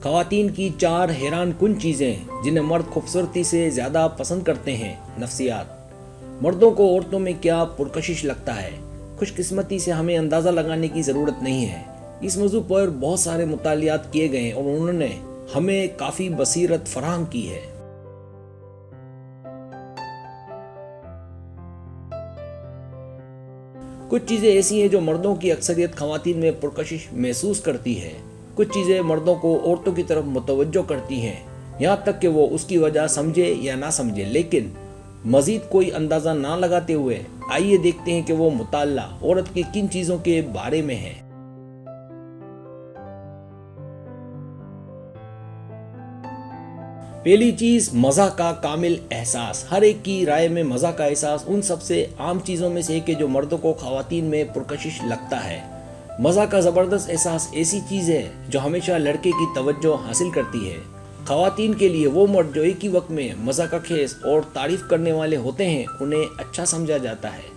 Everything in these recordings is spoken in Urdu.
خواتین کی 4 حیران کن چیزیں جنہیں مرد خوبصورتی سے زیادہ پسند کرتے ہیں۔ نفسیات۔ مردوں کو عورتوں میں کیا پرکشش لگتا ہے؟ خوش قسمتی سے ہمیں اندازہ لگانے کی ضرورت نہیں ہے۔ اس موضوع پر بہت سارے مطالعات کیے گئے اور انہوں نے ہمیں کافی بصیرت فراہم کی ہے۔ کچھ چیزیں ایسی ہیں جو مردوں کی اکثریت خواتین میں پرکشش محسوس کرتی ہے۔ کچھ چیزیں مردوں کو عورتوں کی طرف متوجہ کرتی ہیں، یہاں تک کہ وہ اس کی وجہ سمجھے یا نہ سمجھے۔ لیکن مزید کوئی اندازہ نہ لگاتے ہوئے آئیے دیکھتے ہیں کہ وہ مطالعہ عورت کی کن چیزوں کے بارے میں ہے۔ پہلی چیز، مزہ کا کامل احساس۔ ہر ایک کی رائے میں مزہ کا احساس ان سب سے عام چیزوں میں سے ایک ہے جو مردوں کو خواتین میں پرکشش لگتا ہے۔ مزہ کا زبردست احساس ایسی چیز ہے جو ہمیشہ لڑکے کی توجہ حاصل کرتی ہے۔ خواتین کے لیے وہ مرد جو ایک ہی وقت میں مزہ کا خیز اور تعریف کرنے والے ہوتے ہیں انہیں اچھا سمجھا جاتا ہے۔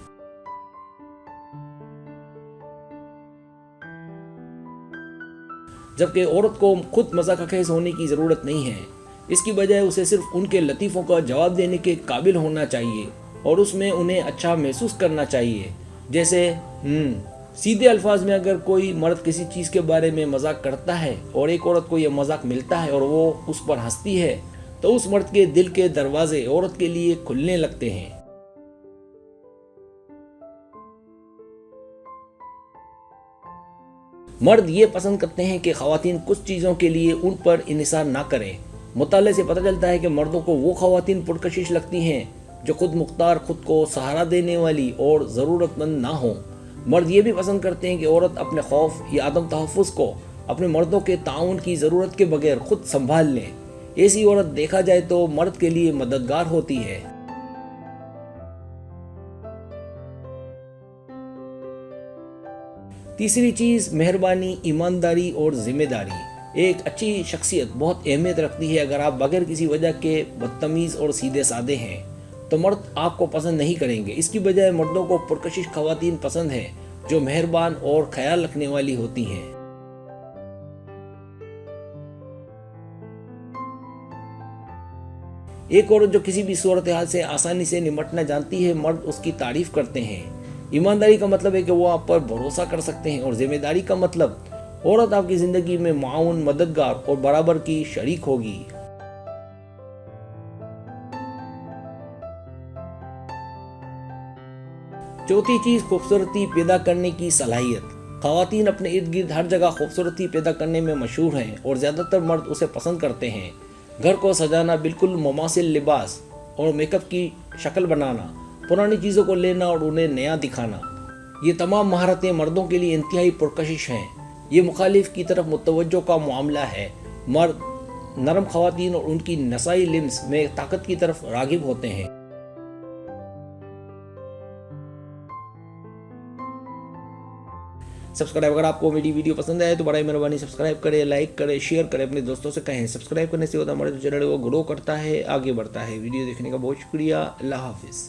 جبکہ عورت کو خود مزہ کا خیز ہونے کی ضرورت نہیں ہے، اس کی بجائے اسے صرف ان کے لطیفوں کا جواب دینے کے قابل ہونا چاہیے اور اس میں انہیں اچھا محسوس کرنا چاہیے۔ جیسے سیدھے الفاظ میں اگر کوئی مرد کسی چیز کے بارے میں مذاق کرتا ہے اور ایک عورت کو یہ مذاق ملتا ہے اور وہ اس پر ہنستی ہے تو اس مرد کے دل کے دروازے عورت کے لیے کھلنے لگتے ہیں۔ مرد یہ پسند کرتے ہیں کہ خواتین کچھ چیزوں کے لیے ان پر انحصار نہ کریں۔ مطالعے سے پتہ چلتا ہے کہ مردوں کو وہ خواتین پرکشش لگتی ہیں جو خود مختار، خود کو سہارا دینے والی اور ضرورت مند نہ ہوں۔ مرد یہ بھی پسند کرتے ہیں کہ عورت اپنے خوف یا عدم تحفظ کو اپنے مردوں کے تعاون کی ضرورت کے بغیر خود سنبھال لیں۔ ایسی عورت دیکھا جائے تو مرد کے لیے مددگار ہوتی ہے۔ تیسری چیز، مہربانی، ایمانداری اور ذمہ داری۔ ایک اچھی شخصیت بہت اہمیت رکھتی ہے۔ اگر آپ بغیر کسی وجہ کے بدتمیز اور سیدھے سادے ہیں تو مرد آپ کو پسند نہیں کریں گے۔ اس کی بجائے مردوں کو پرکشش خواتین پسند ہیں جو مہربان اور خیال رکھنے والی ہوتی ہیں۔ ایک عورت جو کسی بھی صورتحال سے آسانی سے نمٹنا جانتی ہے، مرد اس کی تعریف کرتے ہیں۔ ایمانداری کا مطلب ہے کہ وہ آپ پر بھروسہ کر سکتے ہیں، اور ذمہ داری کا مطلب عورت آپ کی زندگی میں معاون، مددگار اور برابر کی شریک ہوگی۔ چوتھی چیز، خوبصورتی پیدا کرنے کی صلاحیت۔ خواتین اپنے ارد گرد ہر جگہ خوبصورتی پیدا کرنے میں مشہور ہیں اور زیادہ تر مرد اسے پسند کرتے ہیں۔ گھر کو سجانا، بالکل مماثل لباس اور میک اپ کی شکل بنانا، پرانی چیزوں کو لینا اور انہیں نیا دکھانا، یہ تمام مہارتیں مردوں کے لیے انتہائی پرکشش ہیں۔ یہ مخالف کی طرف متوجہ کا معاملہ ہے۔ مرد نرم خواتین اور ان کی نسائی لمس میں طاقت کی طرف راغب ہوتے ہیں۔ سبسکرائب، اگر آپ کو میری ویڈیو پسند آئے تو برائے مہربانی سبسکرائب کریں، لائک کریں، شیئر کریں، اپنے دوستوں سے کہیں۔ سبسکرائب کرنے سے ہوتا ہمارے جو چینل ہے وہ گرو کرتا ہے، آگے بڑھتا ہے۔ ویڈیو دیکھنے کا بہت شکریہ۔ اللہ حافظ۔